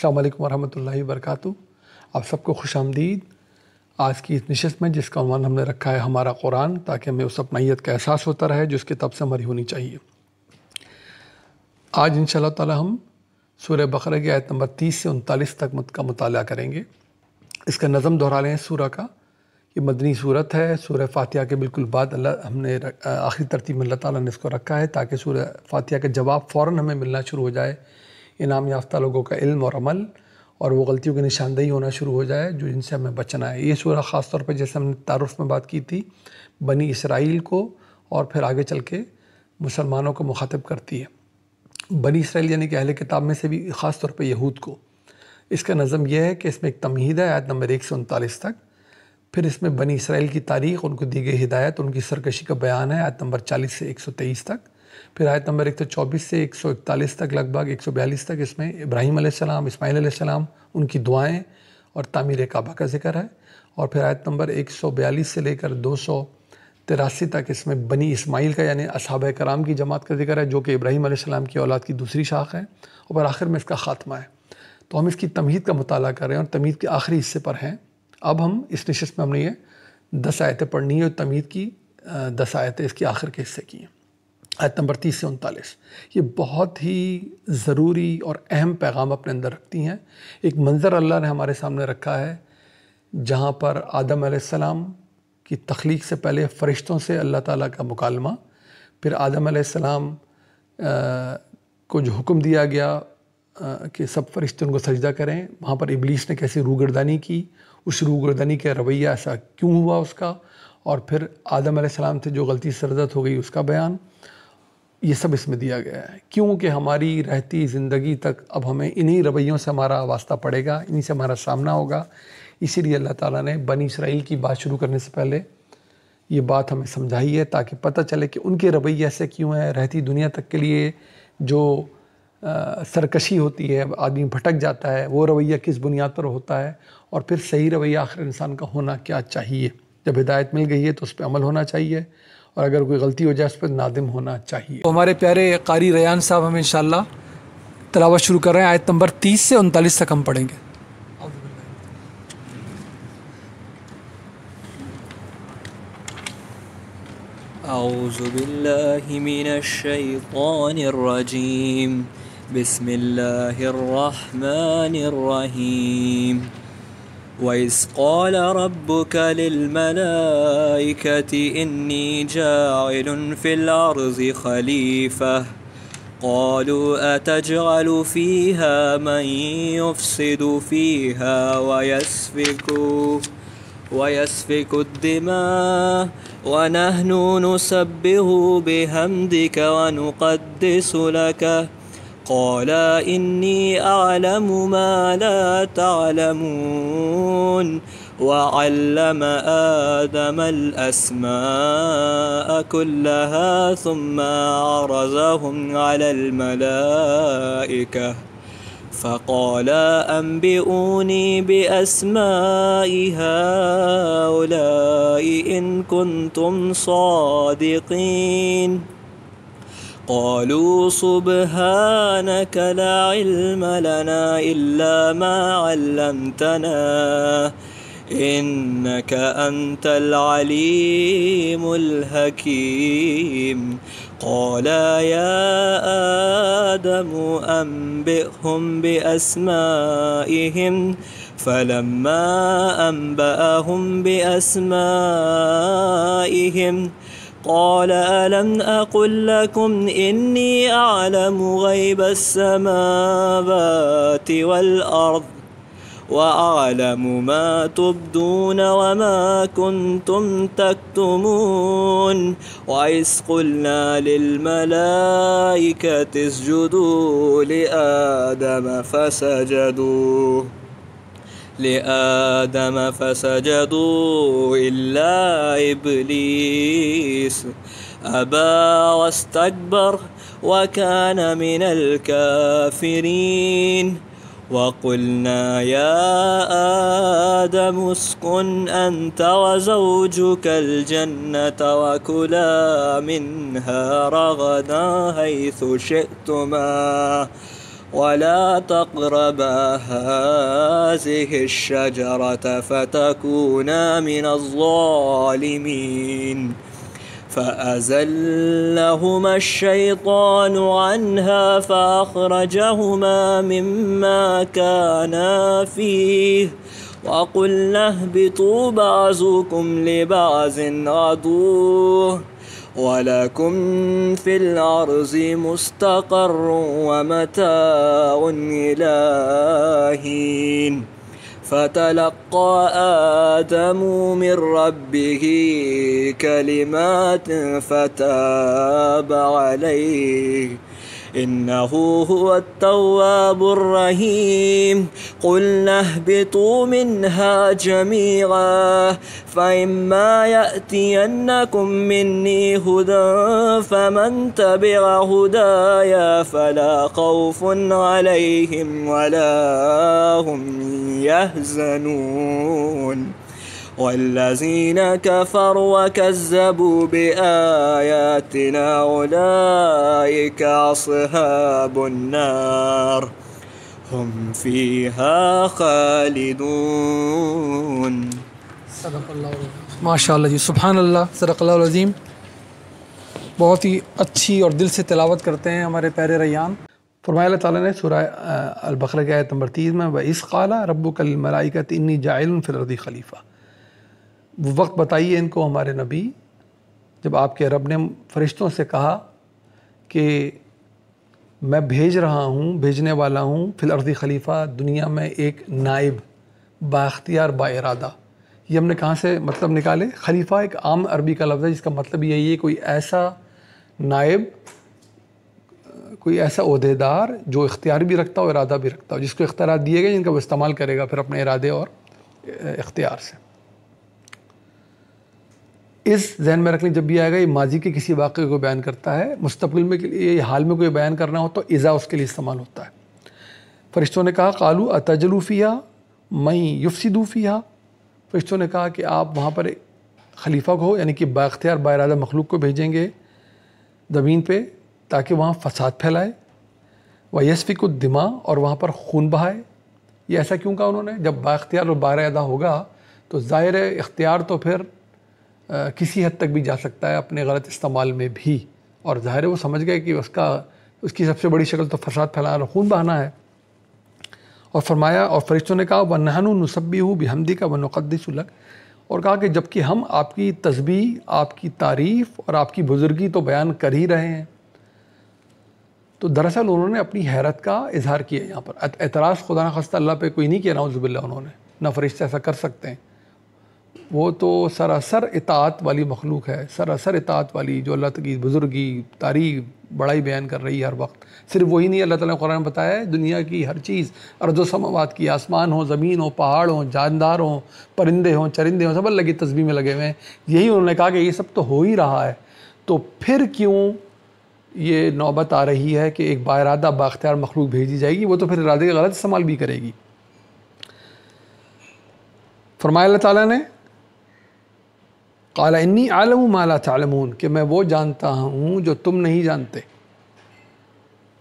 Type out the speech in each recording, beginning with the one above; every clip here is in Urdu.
السلام علیکم ورحمۃ اللہ وبرکاتہ۔ آپ سب کو خوش آمدید آج کی اس نشست میں، جس کا عنوان ہم نے رکھا ہے ہمارا قرآن، تاکہ ہمیں اس اپنائیت کا احساس ہوتا رہے جو اس کتاب سے ہماری ہونی چاہیے۔ آج انشاءاللہ تعالی ہم سورہ بقرہ کی آیت نمبر 30 سے 39 تک کا مطالعہ کریں گے۔ اس کا نظم دہرا لیں سورہ کا۔ یہ مدنی صورت ہے، سورہ فاتحہ کے بالکل بعد ہم نے آخری ترتیب میں اللہ تعالیٰ نے اس کو رکھا ہے، تاکہ سورہ فاتحہ کا جواب فوراً ہمیں ملنا شروع ہو جائے۔ انعام یافتہ لوگوں کا علم اور عمل اور وہ غلطیوں کی نشاندہی ہونا شروع ہو جائے جن سے ہمیں بچنا ہے۔ یہ سورہ خاص طور پہ، جیسے ہم نے تعارف میں بات کی تھی، بنی اسرائیل کو اور پھر آگے چل کے مسلمانوں کو مخاطب کرتی ہے۔ بنی اسرائیل یعنی کہ اہل کتاب میں سے بھی خاص طور پہ یہود کو۔ اس کا نظم یہ ہے کہ اس میں ایک تمہید ہے آیت نمبر 1 سے 39 تک، پھر اس میں بنی اسرائیل کی تاریخ، ان کو دی گئی ہدایت، ان کی سرکشی کا بیان ہے آیت نمبر 40 سے 123 تک، پھر آیت نمبر 124 سے 141 تک، لگ بھگ 142 تک اس میں ابراہیم علیہ السلام، اسماعیل علیہ السلام، ان کی دعائیں اور تعمیر کعبہ کا ذکر ہے، اور پھر آیت نمبر 142 سے لے کر 283 تک اس میں بنی اسماعیل کا یعنی اصحابہ کرام کی جماعت کا ذکر ہے، جو کہ ابراہیم علیہ السلام کی اولاد کی دوسری شاخ ہے، اور پھر آخر میں اس کا خاتمہ ہے۔ تو ہم اس کی تمہید کا مطالعہ کر رہے ہیں اور تمہید کے آخری حصے پر ہیں۔ اب ہم اس نشست میں ہم نے یہ 10 آیتیں پڑھنی ہیں اور تمہید کی 10 آیتیں اس کی آخر کے حصے کی ہیں۔ آیت نمبر 30 سے 39 یہ بہت ہی ضروری اور اہم پیغام اپنے اندر رکھتی ہیں۔ ایک منظر اللہ نے ہمارے سامنے رکھا ہے جہاں پر آدم علیہ السلام کی تخلیق سے پہلے فرشتوں سے اللہ تعالیٰ کا مکالمہ، پھر آدم علیہ السلام کو جو حکم دیا گیا کہ سب فرشتے ان کو سجدہ کریں، وہاں پر ابلیس نے کیسی روگردانی کی، اس روگردانی کا رویہ ایسا کیوں ہوا اس کا، اور پھر آدم علیہ السلام سے جو غلطی سرزد ہو گئی اس کا بیان، یہ سب اس میں دیا گیا ہے۔ کیونکہ ہماری رہتی زندگی تک اب ہمیں انہی رویوں سے ہمارا واسطہ پڑے گا، انہی سے ہمارا سامنا ہوگا۔ اسی لیے اللہ تعالیٰ نے بنی اسرائیل کی بات شروع کرنے سے پہلے یہ بات ہمیں سمجھائی ہے، تاکہ پتہ چلے کہ ان کے رویے ایسے کیوں ہیں۔ رہتی دنیا تک کے لیے جو سرکشی ہوتی ہے، آدمی بھٹک جاتا ہے، وہ رویہ کس بنیاد پر ہوتا ہے، اور پھر صحیح رویہ آخر انسان کا ہونا کیا چاہیے۔ جب ہدایت مل گئی ہے تو اس پہ عمل ہونا چاہیے، اور اگر کوئی غلطی ہو جائے اس پر نادم ہونا چاہیے۔ تو ہمارے پیارے قاری ریان صاحب ہمیں انشاءاللہ تلاوت شروع کر رہے ہیں۔ آیت نمبر 30 سے 39 تک ہم پڑھیں گے۔ اعوذ باللہ من الشیطان الرجیم، بسم اللہ الرحمن الرحیم۔ وَإِذْ قَالَ رَبُّكَ لِلْمَلَائِكَةِ إِنِّي جَاعِلٌ فِي الْأَرْضِ خَلِيفَةً قَالُوا أَتَجْعَلُ فِيهَا مَن يُفْسِدُ فِيهَا وَيَسْفِكُ الدِّمَاءَ وَنَحْنُ نُسَبِّحُ بِحَمْدِكَ وَنُقَدِّسُ لَكَ قَالَ إِنِّي أَعْلَمُ مَا لَا تَعْلَمُونَ وَعَلَّمَ آدَمَ الْأَسْمَاءَ كُلَّهَا ثُمَّ عَرَضَهُمْ عَلَى الْمَلَائِكَةِ فقال أنبئوني بأسماء هؤلاء إن كنتم صادقين قالوا سبحانك لا علم لنا إلا ما علمتنا إنك أنت العليم الحكيم قال يا آدم أنبئهم بأسمائهم فلما أنبأهم بأسمائهم قال ألم أقل لكم إني أعلم غيب السماوات والأرض وأعلم ما تبدون وما كنتم تكتمون وإذ قلنا للملائكة اسجدوا لآدم فسجدوا إلا إبليس أبى واستكبر وكان من الكافرين وقلنا يا آدم اسكن أنت وزوجك الجنة وكلا منها رغدا حيث شئتما ولا تقربا هذه الشجرة فتكونا من الظالمين فأزلهما الشيطان عنها فأخرجهما مما كانا فيه وقلنا اهبطوا بعضكم لبعض عدو ولكم في الأرض مستقر ومتاع إلى حين فتلقى آدم من ربه كلمات فتاب عليه إنه هو التواب الرحيم قلنا اهبطوا منها جميعا فإما يأتينكم مني هدى فمن تبع هدايا فلا خوف عليهم ولا هم يحزنون والذين كفروا وكذبوا بآياتنا أولئك أصحاب النار هم فيها خالدون. صدق اللہ ماشاء اللہ جی، سبحان اللہ، صدق اللہ العظیم. بہت ہی اچھی اور دل سے تلاوت کرتے ہیں ہمارے پیارے ریان. فرمایا اللہ تعالیٰ نے سورہ البقرہ کی آیت نمبر 30 میں وَإِذْ قَالَ رَبُّكَ لِلْمَلَائِكَةِ إِنِّي جَاعِلٌ فِي الْأَرْضِ خَلِيفَةً، وہ وقت بتائیے ان کو ہمارے نبی جب آپ کے رب نے فرشتوں سے کہا کہ میں بھیج رہا ہوں، بھیجنے والا ہوں فی الارض خلیفہ، دنیا میں ایک نائب با اختیار با ارادہ. یہ ہم نے کہاں سے مطلب نکالے؟ خلیفہ ایک عام عربی کا لفظ ہے جس کا مطلب یہی ہے کوئی ایسا نائب، کوئی ایسا عہدیدار جو اختیار بھی رکھتا ہو، ارادہ بھی رکھتا ہو، جس کو اختیارات دیے گئے جن کا وہ استعمال کرے گا پھر اپنے ارادے اور اختیار سے. اس ذہن میں رکھ لیں جب بھی آئے گا یہ ماضی کے کسی واقعے کو بیان کرتا ہے، مستقبل میں یہ حال میں کوئی بیان کرنا ہو تو اذا اس کے لیے استعمال ہوتا ہے. فرشتوں نے کہا قالوا اتجلوا فیہا من یفسد فیہا، فرشتوں نے کہا کہ آپ وہاں پر خلیفہ کو یعنی کہ با اختیار با ارادہ مخلوق کو بھیجیں گے زمین پہ تاکہ وہاں فساد پھیلائے، وَيَسْفِكُ الدِّمَاء اور وہاں پر خون بہائے. یہ ایسا کیوں کہا انہوں نے؟ جب با اختیار اور با ارادہ ہوگا تو ظاہر ہے اختیار تو پھر کسی حد تک بھی جا سکتا ہے اپنے غلط استعمال میں بھی، اور ظاہر ہے وہ سمجھ گئے کہ اس کی سب سے بڑی شکل تو فساد پھیلانا اور خون بہانا ہے. اور فرمایا اور فرشتوں نے کہا وَنَحْنُ نُسَبِّحُ بِحَمْدِكَ وَنُقَدِّسُ لَكَ، اور کہا کہ جب کہ ہم آپ کی تسبیح، آپ کی تعریف اور آپ کی بزرگی تو بیان کر ہی رہے ہیں. تو دراصل انہوں نے اپنی حیرت کا اظہار کیا یہاں پر. اعتراض خدا نخواستہ اللہ پہ کوئی نہیں کیا نعوذ باللہ انہوں نے، نہ فرشتے ایسا کر سکتے ہیں. وہ تو سراسر اطاعت والی مخلوق ہے، سراسر اطاعت والی جو اللہ کی بزرگی، تعریف، بڑائی بیان کر رہی ہے ہر وقت. صرف وہی نہیں، اللہ تعالیٰ نے قرآن میں بتایا ہے دنیا کی ہر چیز، ارض و سماوات کی، آسمان ہو، زمین ہو، پہاڑ ہوں، جاندار ہوں، پرندے ہوں، چرندے ہوں، سب اللہ کی تسبیح میں لگے ہوئے ہیں. یہی انہوں نے کہا کہ یہ سب تو ہو ہی رہا ہے، تو پھر کیوں یہ نوبت آ رہی ہے کہ ایک با ارادہ با اختیار مخلوق بھیجی جائے گی، وہ تو پھر ارادے کا غلط استعمال بھی کرے گی. فرمایا اللہ تعالیٰ نے قال انی اعلم ما لا تعلمون، کہ میں وہ جانتا ہوں جو تم نہیں جانتے.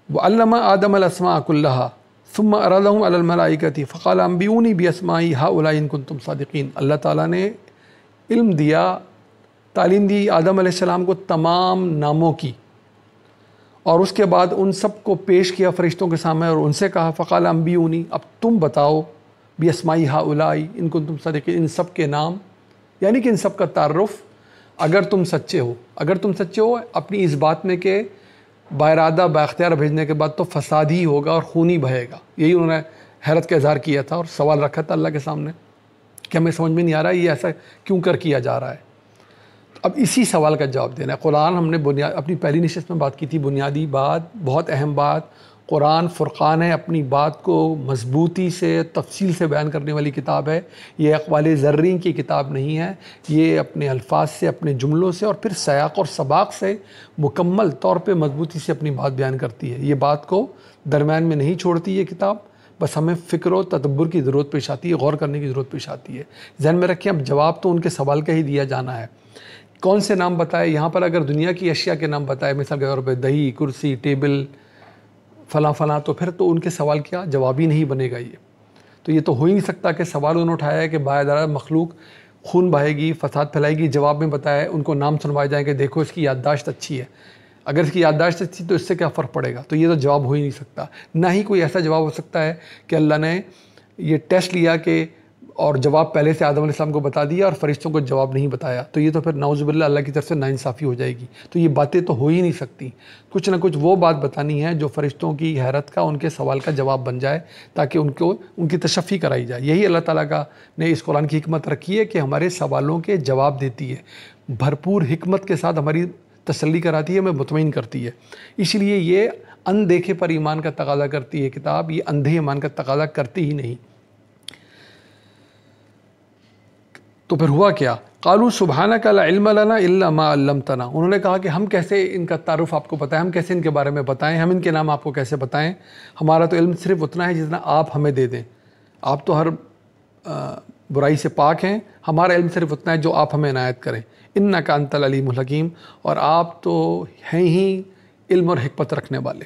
وعلم آدم الاسماء كلها ثم عرضهم على الملائکۃ فقال انبئونی باسماء هؤلاء ان کنتم صادقین. اللہ تعالیٰ نے علم دیا، تعلیم دی آدم علیہ السلام کو تمام ناموں کی، اور اس کے بعد ان سب کو پیش کیا فرشتوں کے سامنے اور ان سے کہا فقال انبئونی، اب تم بتاؤ باسماء هؤلاء ان کنتم صادقین، ان سب کے نام، یعنی کہ ان سب کا تعارف اگر تم سچے ہو. اگر تم سچے ہو اپنی اس بات میں کہ با ارادہ با اختیار بھیجنے کے بعد تو فساد ہی ہوگا اور خون ہی بہے گا. یہی انہوں نے حیرت کا اظہار کیا تھا اور سوال رکھا تھا اللہ کے سامنے کہ ہمیں سمجھ میں نہیں آ رہا ہے یہ ایسا کیوں کیا جا رہا ہے. اب اسی سوال کا جواب دینا ہے. قرآن ہم نے اپنی پہلی نشست میں بات کی تھی، بنیادی بات، بہت اہم بات، قرآن فرقان ہے، اپنی بات کو مضبوطی سے تفصیل سے بیان کرنے والی کتاب ہے. یہ اقوال زرین کی کتاب نہیں ہے، یہ اپنے الفاظ سے، اپنے جملوں سے اور پھر سیاق اور سباق سے مکمل طور پہ مضبوطی سے اپنی بات بیان کرتی ہے. یہ بات کو درمیان میں نہیں چھوڑتی یہ کتاب، بس ہمیں فکر و تدبر کی ضرورت پیش آتی ہے، غور کرنے کی ضرورت پیش آتی ہے. ذہن میں رکھیں اب جواب تو ان کے سوال کا ہی دیا جانا ہے. کون سے نام بتائے؟ یہاں پر اگر دنیا کی اشیاء کے نام بتائے، مثال کے طور پہ دہی، کرسی، ٹیبل، فلاں فلاں، تو پھر تو ان کے سوال کیا جواب ہی نہیں بنے گا. یہ تو ہو ہی نہیں سکتا کہ سوال انہوں نے اٹھایا ہے کہ باعث مخلوق خون بہے گی، فساد پھیلائے گی، جواب میں بتایا ہے ان کو نام سنوائے جائیں کہ دیکھو اس کی یادداشت اچھی ہے. اگر اس کی یادداشت اچھی تو اس سے کیا فرق پڑے گا؟ تو یہ تو جواب ہو ہی نہیں سکتا. نہ ہی کوئی ایسا جواب ہو سکتا ہے کہ اللہ نے یہ ٹیسٹ لیا کہ اور جواب پہلے سے آدم علیہ السلام کو بتا دیا اور فرشتوں کو جواب نہیں بتایا. تو یہ تو پھر نعوذ باللہ اللہ کی طرف سے ناانصافی ہو جائے گی. تو یہ باتیں تو ہو ہی نہیں سکتی. کچھ نہ کچھ وہ بات بتانی ہے جو فرشتوں کی حیرت کا، ان کے سوال کا جواب بن جائے، تاکہ ان کی تشفی کرائی جائے. یہی اللہ تعالیٰ نے اس قرآن کی حکمت رکھی ہے کہ ہمارے سوالوں کے جواب دیتی ہے، بھرپور حکمت کے ساتھ ہماری تسلی کراتی ہے، ہمیں مطمئن کرتی ہے. اس لیے یہ اندیکھے پر ایمان کا تقاضا کرتی ہے کتاب، یہ اندھے ایمان کا تقاضا کرتی ہی نہیں. تو پھر ہوا کیا؟ قالوا سبحانک لا علم لنا الا ما علمتنا. انہوں نے کہا کہ ہم کیسے ان کا تعارف آپ کو بتائیں، ہم کیسے ان کے بارے میں بتائیں، ہم ان کے نام آپ کو کیسے بتائیں؟ ہمارا تو علم صرف اتنا ہے جتنا آپ ہمیں دے دیں. آپ تو ہر برائی سے پاک ہیں، ہمارا علم صرف اتنا ہے جو آپ ہمیں عنایت کریں. انک انت العلیم الحکیم، اور آپ تو ہیں ہی علم اور حکمت رکھنے والے.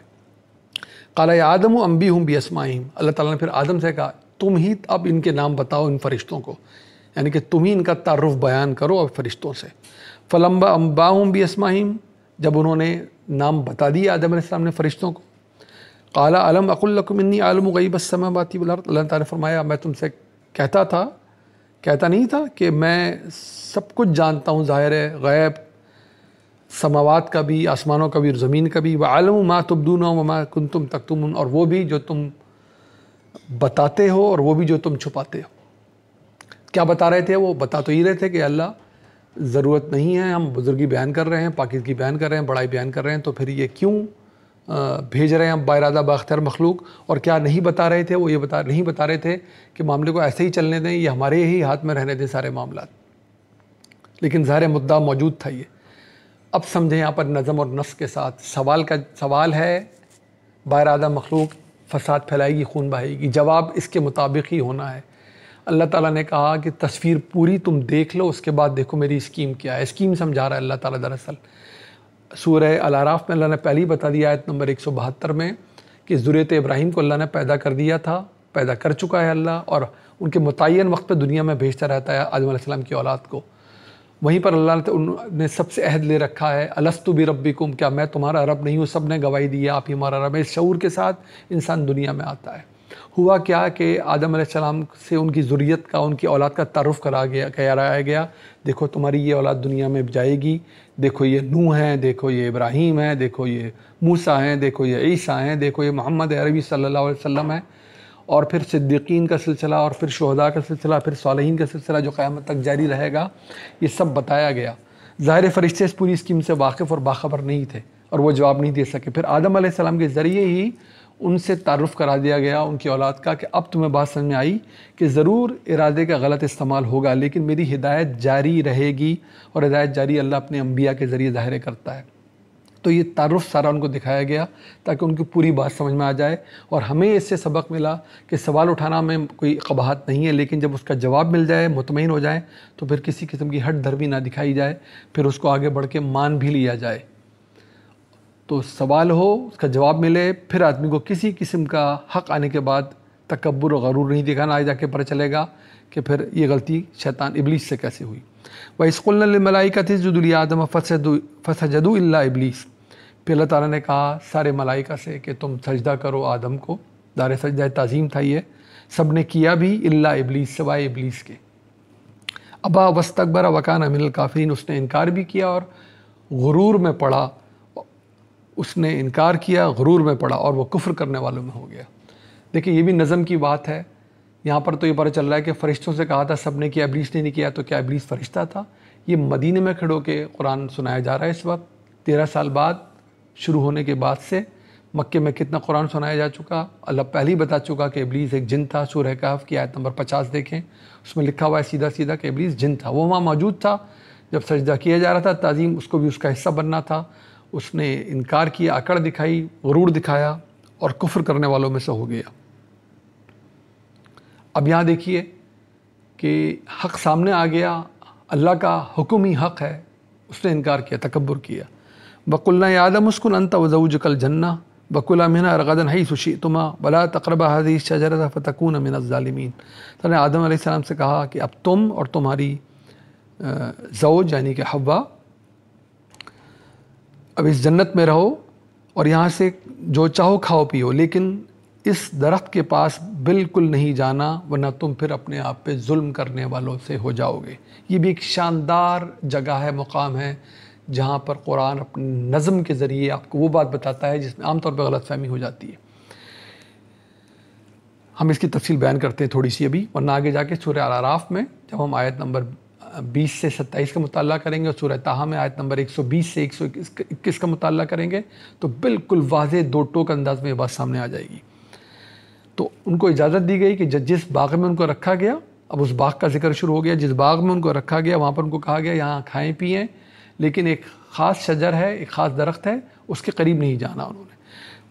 قال یا آدم انبئہم باسمائہم. اللہ تعالیٰ نے پھر آدم سے کہا تم ہی اب ان کے نام بتاؤ ان فرشتوں کو، یعنی کہ تم ہی ان کا تعارف بیان کرو اب فرشتوں سے. فلما انباہم باسمائہم، جب انہوں نے نام بتا دیا آدم علیہ السلام نے فرشتوں کو، قال الم اقل لکم انی عالم غیب السماوات والارض. اللہ تعالیٰ نے فرمایا میں تم سے کہتا نہیں تھا کہ میں سب کچھ جانتا ہوں، ظاہر غیب سماوات کا بھی، آسمانوں کا بھی اور زمین کا بھی. وعلم ما تبدون وما کنتم تکتمون، اور وہ بھی جو تم بتاتے ہو اور وہ بھی جو تم چھپاتے ہو. کیا بتا رہے تھے؟ وہ بتا تو یہ رہے تھے کہ اللہ ضرورت نہیں ہے، ہم بزرگی بیان کر رہے ہیں، پاکیزگی بیان کر رہے ہیں، بڑائی بیان کر رہے ہیں، تو پھر یہ کیوں بھیج رہے ہیں ہم باارادہ بااختیار مخلوق. اور کیا نہیں بتا رہے تھے؟ وہ یہ نہیں بتا رہے تھے کہ معاملے کو ایسے ہی چلنے دیں، یہ ہمارے ہی ہاتھ میں رہنے دیں سارے معاملات. لیکن ظاہر مدعا موجود تھا. یہ اب سمجھیں یہاں پر نظم اور نسق کے ساتھ سوال ہے باارادہ مخلوق فساد پھیلائے گی، خون بہائے گی، جواب اس کے مطابق ہی ہونا ہے. اللہ تعالیٰ نے کہا کہ تصویر پوری تم دیکھ لو، اس کے بعد دیکھو میری اسکیم کیا ہے. اسکیم سمجھا رہا ہے اللہ تعالیٰ. دراصل سورہ الاعراف میں اللہ نے پہلے ہی بتا دیا آیت نمبر 172 میں کہ ذریت ابراہیم کو اللہ نے پیدا کر دیا تھا، پیدا کر چکا ہے اللہ، اور ان کے متعین وقت پہ دنیا میں بھیجتا رہتا ہے آدم علیہ السلام کی اولاد کو. وہیں پر اللہ نے سب سے عہد لے رکھا ہے الستو بربکم، کیا میں تمہارا رب نہیں ہوں؟ سب نے گواہی دی ہے آپ ہی ہمارا رب ہے. اس شعور کے ساتھ انسان دنیا میں آتا ہے. ہوا کیا کہ آدم علیہ السلام سے ان کی ذریت کا، ان کی اولاد کا تعارف کرایا گیا. دیکھو تمہاری یہ اولاد دنیا میں جائے گی، دیکھو یہ نوح ہیں، دیکھو یہ ابراہیم ہیں، دیکھو یہ موسیٰ ہیں، دیکھو یہ عیسیٰ ہیں، دیکھو یہ محمد عربی صلی اللہ علیہ وسلم ہے. اور پھر صدیقین کا سلسلہ، اور پھر شہداء کا سلسلہ، پھر صالحین کا سلسلہ جو قیامت تک جاری رہے گا. یہ سب بتایا گیا. ظاہر فرشتے اس پوری اسکیم سے واقف اور باخبر نہیں تھے اور وہ جواب نہیں دے سکے. پھر آدم علیہ السلام کے ذریعے ہی ان سے تعارف کرا دیا گیا ان کی اولاد کا کہ اب تمہیں بات سمجھ میں آئی کہ ضرور ارادے کا غلط استعمال ہوگا، لیکن میری ہدایت جاری رہے گی، اور ہدایت جاری اللہ اپنے انبیاء کے ذریعے ظاہر کرتا ہے. تو یہ تعارف سارا ان کو دکھایا گیا تاکہ ان کی پوری بات سمجھ میں آ جائے. اور ہمیں اس سے سبق ملا کہ سوال اٹھانا میں کوئی قباحت نہیں ہے، لیکن جب اس کا جواب مل جائے، مطمئن ہو جائیں، تو پھر کسی قسم کی ہٹ دھرمی نہ دکھائی جائے، پھر اس کو آگے بڑھ کے مان بھی لیا جائے. تو سوال ہو، اس کا جواب ملے، پھر آدمی کو کسی قسم کا حق آنے کے بعد تکبر و غرور نہیں دکھانا. آگے جا کے پتہ چلے گا کہ پھر یہ غلطی شیطان ابلیس سے کیسے ہوئی. وَإِذْ قُلْنَا لِلْمَلَائِكَةِ اسْجُدُوا لِآدَمَ فَسَجَدُوا إِلَّا إِبْلِيسَ. پھر اللہ تعالیٰ نے کہا سارے ملائکہ سے کہ تم سجدہ کرو آدم کو. دار سجدہ تعظیم تھا یہ. سب نے کیا بھی، الا ابلیس، سوائے ابلیس کے. ابا واستکبر وکان من الکافرین. اس نے انکار بھی کیا اور غرور میں پڑا. اس نے انکار کیا، غرور میں پڑا، اور وہ کفر کرنے والوں میں ہو گیا. دیکھیں یہ بھی نظم کی بات ہے. یہاں پر تو یہ پتہ چل رہا ہے کہ فرشتوں سے کہا تھا سب نے کیا، ابلیس نے نہیں کیا. تو کیا ابلیس فرشتہ تھا؟ یہ مدینے میں کھڑے ہو کے قرآن سنایا جا رہا ہے اس وقت. 13 سال بعد شروع ہونے کے بعد سے مکے میں کتنا قرآن سنایا جا چکا. اللہ پہلے ہی بتا چکا کہ ابلیس ایک جن تھا. سورہ کہف کی آیت نمبر 50 دیکھیں، اس میں لکھا ہوا ہے سیدھا سیدھا کہ ابلیس جن تھا. وہ وہاں موجود تھا جب سجدہ کیا جا رہا تھا. تعظیم اس کو بھی اس کا حصہ بننا تھا. اس نے انکار کیا، اکڑ دکھائی، غرور دکھایا اور کفر کرنے والوں میں سے ہو گیا. اب یہاں دیکھیے کہ حق سامنے آ گیا، اللہ کا حکم ہی حق ہے. اس نے انکار کیا، تکبر کیا. وَقُلْنَا يَا آدَمُ اسْكُنْ أَنْتَ وَزَوْجُكَ الْجَنَّةَ وَكُلَا مِنْهَا رَغَدًا حَيْثُ شِئْتُمَا وَلَا تَقْرَبَا هَذِهِ الشَّجَرَةَ فَتَكُونَ مِنَ الظَّالِمِينَ۔ تو نے آدم علیہ السلام سے کہا کہ اب تم اور تمہاری زوج یعنی کہ حوا اب اس جنت میں رہو اور یہاں سے جو چاہو کھاؤ پیو، لیکن اس درخت کے پاس بالکل نہیں جانا ورنہ تم پھر اپنے آپ پہ ظلم کرنے والوں سے ہو جاؤ گے۔ یہ بھی ایک شاندار جگہ ہے، مقام ہے، جہاں پر قرآن اپنے نظم کے ذریعے آپ کو وہ بات بتاتا ہے جس میں عام طور پہ غلط فہمی ہو جاتی ہے۔ ہم اس کی تفصیل بیان کرتے ہیں تھوڑی سی ابھی، ورنہ آگے جا کے سورہ الاعراف میں جب ہم آیت نمبر 20 سے 27 کا مطالعہ کریں گے اور سورہ طٰہٰ میں آیت نمبر 120 سے 121 کا مطالعہ کریں گے تو بالکل واضح دو ٹوک انداز میں یہ بات سامنے آ جائے گی۔ تو ان کو اجازت دی گئی کہ جس باغ میں ان کو رکھا گیا، اب اس باغ کا ذکر شروع ہو گیا، جس باغ میں ان کو رکھا گیا وہاں پر ان کو کہا گیا یہاں کھائیں پئیں، لیکن ایک خاص شجر ہے، ایک خاص درخت ہے، اس کے قریب نہیں جانا انہوں نے۔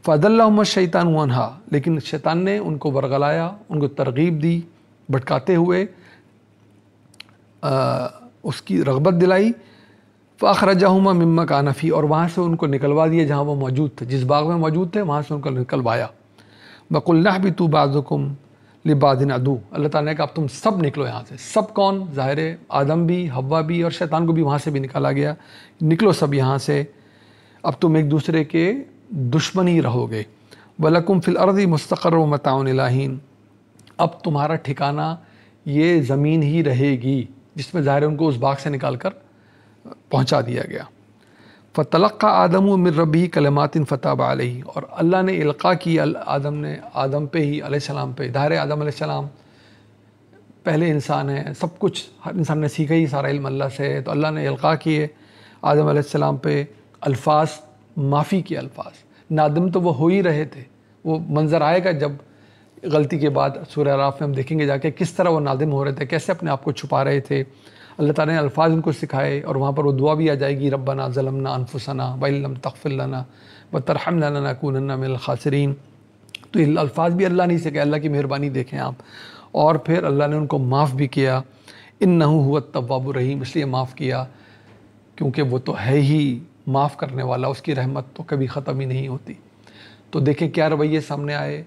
فَأَضَلَّهُمَ الشَّيْطَانُ عَنْهَا، لیکن شیطان نے ان کو ورغلایا، ان کو ترغیب دی، بھٹکاتے ہوئے اس کی رغبت دلائی۔ فَأَخْرَجَهُمَا مِمَّا كَانَ فِيهِ، اور وہاں سے ان کو نکلوا دیا جہاں وہ موجود تھے، جس باغ میں موجود تھے وہاں سے ان کو نکلوایا۔ وَقُلْنَا اهْبِطُوا بَعْضُكُمْ لِبَعْضٍ عَدُوٌّ، اللہ تعالیٰ نے کہا اب تم سب نکلو یہاں سے۔ سب کون؟ ظاہر ہے آدم بھی، حوا بھی، اور شیطان کو بھی وہاں سے بھی نکالا گیا، نکلو سب یہاں سے، اب تم ایک دوسرے کے دشمن ہی رہو گے۔ وَلَكُمْ فِي الْأَرْضِ مُسْتَقَرٌّ وَمَتَاعٌ إِلَىٰ حِينٍ، اب تمہارا ٹھکانہ یہ زمین ہی رہے گی، جس میں ظاہر ان کو اس باغ سے نکال کر پہنچا دیا گیا۔ فَتَلَقَّىٰ آدَمُ مِن رَبِّهِ كَلِمَاتٍ فَتَابَ عَلَيْهِ، اور اللہ نے القاء کی آدم پہ ہی علیہ السلام پہ، ظاہر آدم علیہ السلام پہلے انسان ہیں، سب کچھ ہر انسان نے سیکھا ہی سارا علم اللہ سے ہے، تو اللہ نے القاء کیے آدم علیہ السلام پہ الفاظ، معافی کے الفاظ۔ نادم تو وہ ہو ہی رہے تھے، وہ منظر آئے گا جب غلطی کے بعد سورہ اعراف میں ہم دیکھیں گے جا کے کس طرح وہ نادم ہو رہے تھے، کیسے اپنے آپ کو چھپا رہے تھے۔ اللہ تعالیٰ نے الفاظ ان کو سکھائے اور وہاں پر وہ دعا بھی آ جائے گی، ربنا ظلمنا انفسنا وان لم تغفر لنا وترحمنا لنکونن من الخاسرین۔ تو یہ الفاظ بھی اللہ نے سکھائے، اللہ کی مہربانی دیکھیں آپ۔ اور پھر اللہ نے ان کو معاف بھی کیا، انہ هو التواب الرحیم، اس لیے معاف کیا کیونکہ وہ تو ہے ہی معاف کرنے والا، اس کی رحمت تو کبھی ختم ہی نہیں ہوتی۔ تو دیکھیں کیا رویے سامنے آئے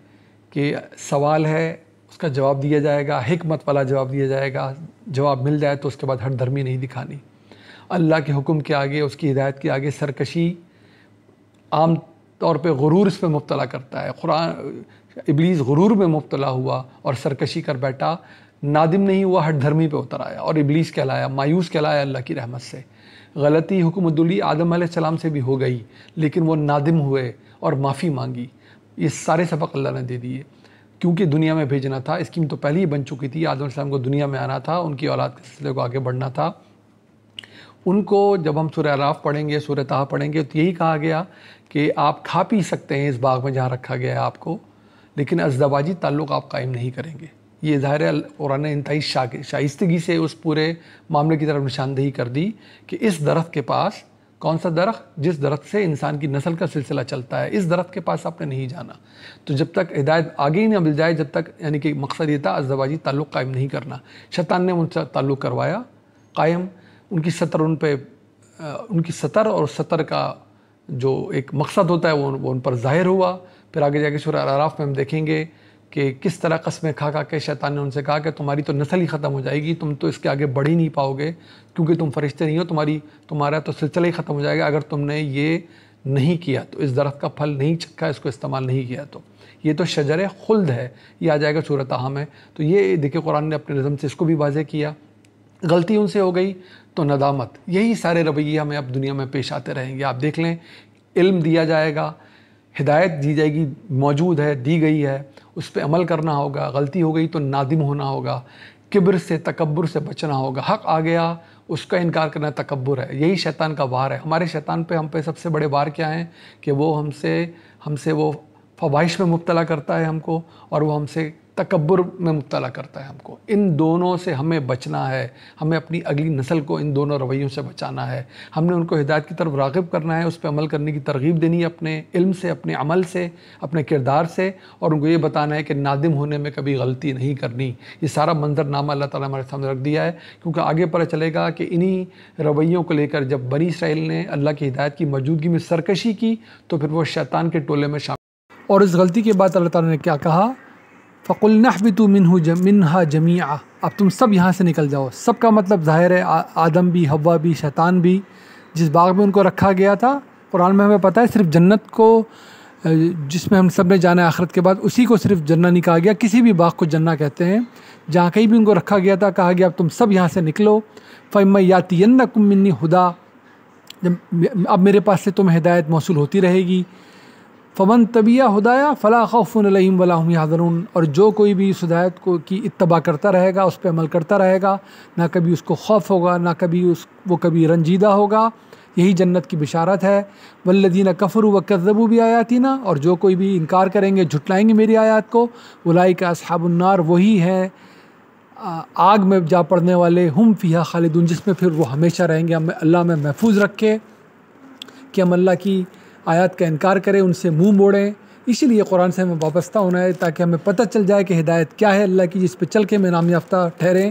کہ سوال ہے، اس کا جواب دیا جائے گا، حکمت والا جواب دیا جائے گا، جواب مل جائے تو اس کے بعد ہٹ دھرمی نہیں دکھانی۔ اللہ کے حکم کے آگے، اس کی ہدایت کے آگے سرکشی، عام طور پہ غرور اس پہ مبتلا کرتا ہے۔ ابلیس غرور میں مبتلا ہوا اور سرکشی کر بیٹھا، نادم نہیں ہوا، ہٹ دھرمی پہ اتر آیا اور ابلیس کہلایا، مایوس کہلایا اللہ کی رحمت سے۔ غلطی حکم الدلی آدم علیہ السلام سے بھی ہو گئی، لیکن وہ نادم ہوئے اور معافی مانگی۔ یہ سارے سبق اللہ نے دے دیے، کیونکہ دنیا میں بھیجنا تھا، اسکیم تو پہلے ہی بن چکی تھی، آدم علیہ السلام کو دنیا میں آنا تھا، ان کی اولاد کے سلسلے کو آگے بڑھنا تھا۔ ان کو جب ہم سورہ اعراف پڑھیں گے، سورہ طٰہٰ پڑھیں گے تو یہی کہا گیا کہ آپ کھا پی سکتے ہیں اس باغ میں جہاں رکھا گیا ہے آپ کو، لیکن ازدواجی تعلق آپ قائم نہیں کریں گے۔ یہ ظاہر ہے قرآن نے انتہائی شائستگی سے اس پورے معاملے کی طرف نشاندہی کر دی کہ اس درخت کے پاس، کون سا درخت؟ جس درخت سے انسان کی نسل کا سلسلہ چلتا ہے، اس درخت کے پاس آپ نے نہیں جانا۔ تو جب تک ہدایت آگے ہی نہ مل جائے، جب تک، یعنی کہ مقصد یہ تھا ازدواجی تعلق قائم نہیں کرنا۔ شیطان نے ان سے تعلق کروایا قائم، ان کی سطر اور سطر کا جو ایک مقصد ہوتا ہے وہ ان پر ظاہر ہوا۔ پھر آگے جا کے سورہ الاعراف میں ہم دیکھیں گے کہ کس طرح قسمیں کھا کھا کے شیطان نے ان سے کہا کہ تمہاری تو نسل ہی ختم ہو جائے گی، تم تو اس کے آگے بڑھ ہی نہیں پاؤ گے کیونکہ تم فرشتے نہیں ہو، تمہارا تو سلسلہ ہی ختم ہو جائے گا اگر تم نے یہ نہیں کیا، تو اس درخت کا پھل نہیں چکھا، اس کو استعمال نہیں کیا۔ تو یہ تو شجر خلد ہے، یہ آ جائے گا سورہ طٰہٰ میں۔ تو یہ دیکھیں قرآن نے اپنے نظم سے اس کو بھی واضح کیا۔ غلطی ان سے ہو گئی تو ندامت، یہی سارے رویے ہمیں اب دنیا میں پیش آتے رہیں گے۔ آپ دیکھ لیں، علم دیا جائے گا، ہدایت دی جائے گی، موجود ہے، دی گئی ہے، اس پہ عمل کرنا ہوگا، غلطی ہو گئی تو نادم ہونا ہوگا، کبر سے، تکبر سے بچنا ہوگا۔ حق آ گیا، اس کا انکار کرنا تکبر ہے، یہی شیطان کا وار ہے۔ ہمارے شیطان پہ، ہم پہ سب سے بڑے وار کیا ہیں کہ وہ ہم سے وہ فواہش میں مبتلا کرتا ہے ہم کو، اور وہ ہم سے تکبر میں مبتلا کرتا ہے ہم کو۔ ان دونوں سے ہمیں بچنا ہے، ہمیں اپنی اگلی نسل کو ان دونوں رویوں سے بچانا ہے۔ ہم نے ان کو ہدایت کی طرف راغب کرنا ہے، اس پہ عمل کرنے کی ترغیب دینی ہے، اپنے علم سے، اپنے عمل سے، اپنے کردار سے، اور ان کو یہ بتانا ہے کہ نادم ہونے میں کبھی غلطی نہیں کرنی۔ یہ سارا منظرنامہ اللہ تعالیٰ ہمارے سامنے رکھ دیا ہے، کیونکہ آگے پتہ چلے گا کہ انہی رویوں کو لے کر جب بنی اسرائیل نے اللہ کی ہدایت کی موجودگی میں سرکشی کی تو پھر وہ شیطان کے ٹولے میں شامل اور اس غلطی کے بعد اللہ تعالیٰ نے کیا کہا؟ فَقُلْنَا اهْبِطُوا مِنْهَا جَمِيعًا، اب تم سب یہاں سے نکل جاؤ۔ سب کا مطلب ظاہر ہے آدم بھی، حوا بھی، شیطان بھی، جس باغ میں ان کو رکھا گیا تھا۔ قرآن میں ہمیں پتہ ہے صرف جنت کو جس میں ہم سب نے جانا ہے آخرت کے بعد، اسی کو صرف جنت نہیں کہا گیا، کسی بھی باغ کو جنت کہتے ہیں۔ جہاں کہیں بھی ان کو رکھا گیا تھا کہا گیا اب تم سب یہاں سے نکلو۔ فَإِمَّا يَأْتِيَنَّكُم مِّنِّي هُدًى، اب میرے پاس سے تمہیں ہدایت موصول ہوتی رہے گی۔ فمن تبع ہدایا فلا خوف علیہم ولا هم يحزنون، اور جو کوئی بھی اس ہدایت کو کی اتباع کرتا رہے گا، اس پہ عمل کرتا رہے گا، نہ کبھی اس کو خوف ہوگا، نہ کبھی وہ کبھی رنجیدہ ہوگا۔ یہی جنت کی بشارت ہے۔ والذین کفروا وکذبوا بآیاتنا، اور جو کوئی بھی انکار کریں گے، جھٹلائیں گے میری آیات کو، اولئک اصحاب النار، وہی ہیں آگ میں جا پڑنے والے، ہم فیہا خالدون، جس میں پھر وہ ہمیشہ رہیں گے۔ ہمیں اللہ میں محفوظ رکھے کہ ہم اللہ کی آیات کا انکار کریں، ان سے منہ موڑیں۔ اسی لیے قرآن سے ہمیں وابستہ ہونا ہے تاکہ ہمیں پتہ چل جائے کہ ہدایت کیا ہے اللہ کی، جس پہ چل کے ہمیں نام یافتہ ٹھہریں،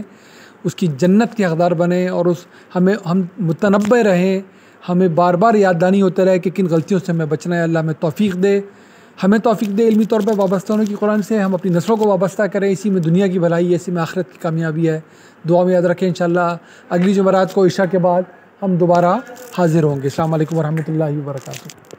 اس کی جنت کے حقدار بنیں، اور ہم متنبع رہیں، ہمیں بار بار یاد دہانی ہوتے رہے کہ کن غلطیوں سے ہمیں بچنا ہے۔ اللہ ہمیں توفیق دے، ہمیں توفیق دے علمی طور پہ وابستہ ہونے کی قرآن سے، ہم اپنی نسلوں کو وابستہ کریں، اسی میں دنیا کی بھلائی ہے، اسی میں آخرت کی کامیابی ہے۔ دعا میں یاد رکھیں۔ انشاءاللہ اگلی جمعرات کو عشاء کے بعد ہم دوبارہ حاضر ہوں گے۔ السلام علیکم ورحمۃ اللہ وبرکاتہ۔